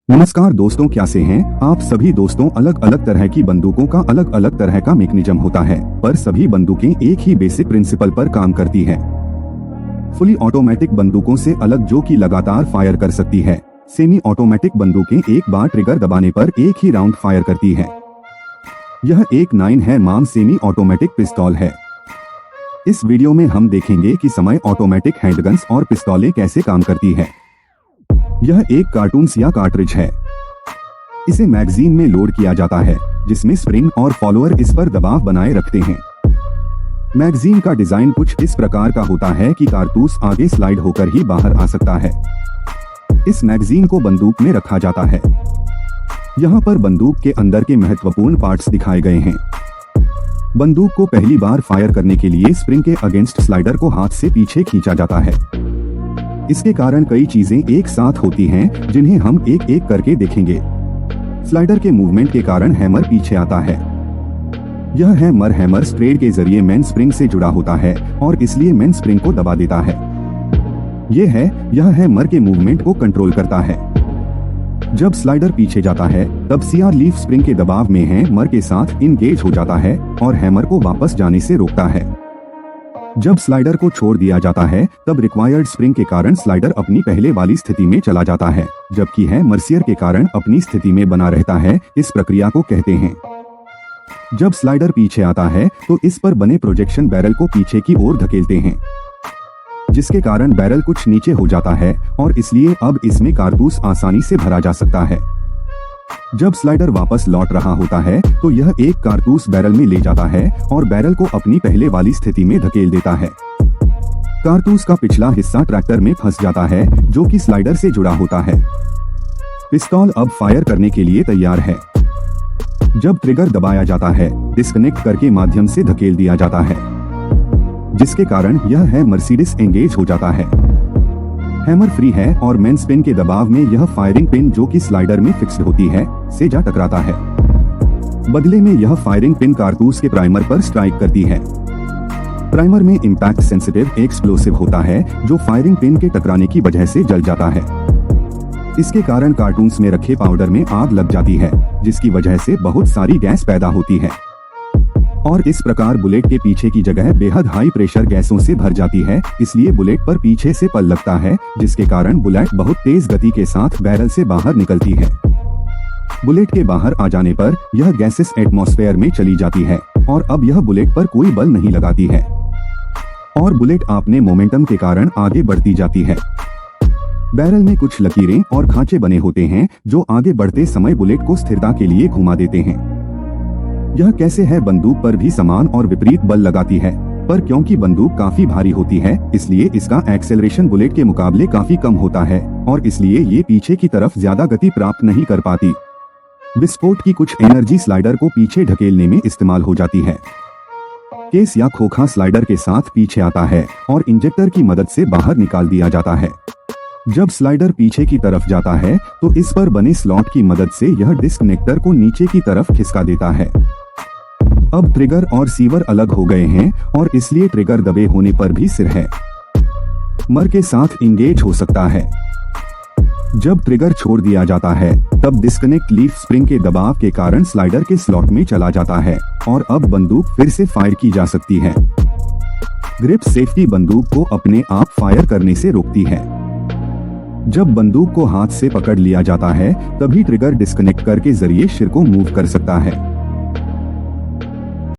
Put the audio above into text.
नमस्कार दोस्तों, कैसे हैं आप सभी दोस्तों। अलग अलग तरह की बंदूकों का अलग अलग तरह का मैकेनिज्म होता है, पर सभी बंदूकें एक ही बेसिक प्रिंसिपल पर काम करती हैं। फुली ऑटोमेटिक बंदूकों से अलग, जो कि लगातार फायर कर सकती है। सेमी ऑटोमेटिक बंदूकें एक बार ट्रिगर दबाने पर एक ही राउंड फायर करती हैं। यह एक 9mm सेमी ऑटोमेटिक पिस्तौल है। इस वीडियो में हम देखेंगे कि समय ऑटोमेटिक हैंडगन्स और पिस्तौलें कैसे काम करती है। यह एक कार्टून्स या कार्ट्रिज है। इसे मैगजीन में लोड किया जाता है, जिसमें स्प्रिंग और फॉलोअर इस पर दबाव बनाए रखते हैं। मैगजीन का डिजाइन कुछ इस प्रकार का होता है कि कारतूस आगे स्लाइड होकर ही बाहर आ सकता है। इस मैगजीन को बंदूक में रखा जाता है। यहाँ पर बंदूक के अंदर के महत्वपूर्ण पार्ट्स दिखाए गए हैं। बंदूक को पहली बार फायर करने के लिए स्प्रिंग के अगेंस्ट स्लाइडर को हाथ से पीछे खींचा जाता है। इसके कारण कई चीजें एक साथ होती हैं, जिन्हें हम एक एक करके देखेंगे। स्लाइडर के मूवमेंट के कारण हैमर पीछे आता है। यह हैमर स्ट्रेड के जरिए मेन स्प्रिंग से जुड़ा होता है और इसलिए मेन स्प्रिंग को दबा देता है। यह हैमर के मूवमेंट को कंट्रोल करता है। जब स्लाइडर पीछे जाता है, तब सीआर लीफ स्प्रिंग के दबाव में हैमर के साथ इंगेज हो जाता है और हैमर को वापस जाने से रोकता है। जब स्लाइडर को छोड़ दिया जाता है, तब रिक्वायर्ड स्प्रिंग के कारण स्लाइडर अपनी पहले वाली स्थिति में चला जाता है, जबकि हैमर शियर के कारण अपनी स्थिति में बना रहता है। इस प्रक्रिया को कहते हैं। जब स्लाइडर पीछे आता है, तो इस पर बने प्रोजेक्शन बैरल को पीछे की ओर धकेलते हैं, जिसके कारण बैरल कुछ नीचे हो जाता है और इसलिए अब इसमें कारतूस आसानी से भरा जा सकता है। जब स्लाइडर वापस लौट रहा होता है, तो यह एक कारतूस बैरल में ले जाता है और बैरल को अपनी पहले वाली स्थिति में धकेल देता है। कारतूस का पिछला हिस्सा ट्रैक्टर में फंस जाता है, जो कि स्लाइडर से जुड़ा होता है। पिस्तौल अब फायर करने के लिए तैयार है। जब ट्रिगर दबाया जाता है, डिस्कनेक्ट करके माध्यम से धकेल दिया जाता है, जिसके कारण यह हैमर सीरीज एंगेज हो जाता है। हैमर फ्री है और मेन स्पिन के दबाव में यह फायरिंग पिन, जो कि स्लाइडर में फिक्स्ड होती है, से जा टकराता है। बदले में यह फायरिंग पिन कारतूस के प्राइमर पर स्ट्राइक करती है। प्राइमर में इंपैक्ट सेंसिटिव एक्सप्लोसिव होता है, जो फायरिंग पिन के टकराने की वजह से जल जाता है। इसके कारण कार्टून्स में रखे पाउडर में आग लग जाती है, जिसकी वजह से बहुत सारी गैस पैदा होती है और इस प्रकार बुलेट के पीछे की जगह बेहद हाई प्रेशर गैसों से भर जाती है। इसलिए बुलेट पर पीछे से पल लगता है, जिसके कारण बुलेट बहुत तेज गति के साथ बैरल से बाहर निकलती है। बुलेट के बाहर आ जाने पर यह गैसेस एटमॉस्फेयर में चली जाती है और अब यह बुलेट पर कोई बल नहीं लगाती है और बुलेट अपने मोमेंटम के कारण आगे बढ़ती जाती है। बैरल में कुछ लकीरें और खांचे बने होते हैं, जो आगे बढ़ते समय बुलेट को स्थिरता के लिए घुमा देते हैं। यह कैसे है, बंदूक पर भी समान और विपरीत बल लगाती है, पर क्योंकि बंदूक काफी भारी होती है, इसलिए इसका एक्सेलरेशन बुलेट के मुकाबले काफी कम होता है और इसलिए ये पीछे की तरफ ज्यादा गति प्राप्त नहीं कर पाती। विस्फोट की कुछ एनर्जी स्लाइडर को पीछे ढकेलने में इस्तेमाल हो जाती है। केस या खोखा स्लाइडर के साथ पीछे आता है और इंजेक्टर की मदद से बाहर निकाल दिया जाता है। जब स्लाइडर पीछे की तरफ जाता है, तो इस पर बने स्लॉट की मदद से यह डिस्कनेक्टर को नीचे की तरफ खिसका देता है। अब ट्रिगर और सीवर अलग हो गए हैं और इसलिए ट्रिगर दबे होने पर भी सिर है मर के साथ इंगेज हो सकता है। जब ट्रिगर छोड़ दिया जाता है, तब डिस्कनेक्ट लीफ स्प्रिंग के दबाव के कारण स्लाइडर के स्लॉट में चला जाता है और अब बंदूक फिर से फायर की जा सकती है। ग्रिप सेफ्टी बंदूक को अपने आप फायर करने से रोकती है। जब बंदूक को हाथ से पकड़ लिया जाता है, तभी ट्रिगर डिस्कनेक्ट करके जरिए शिर को मूव कर सकता है।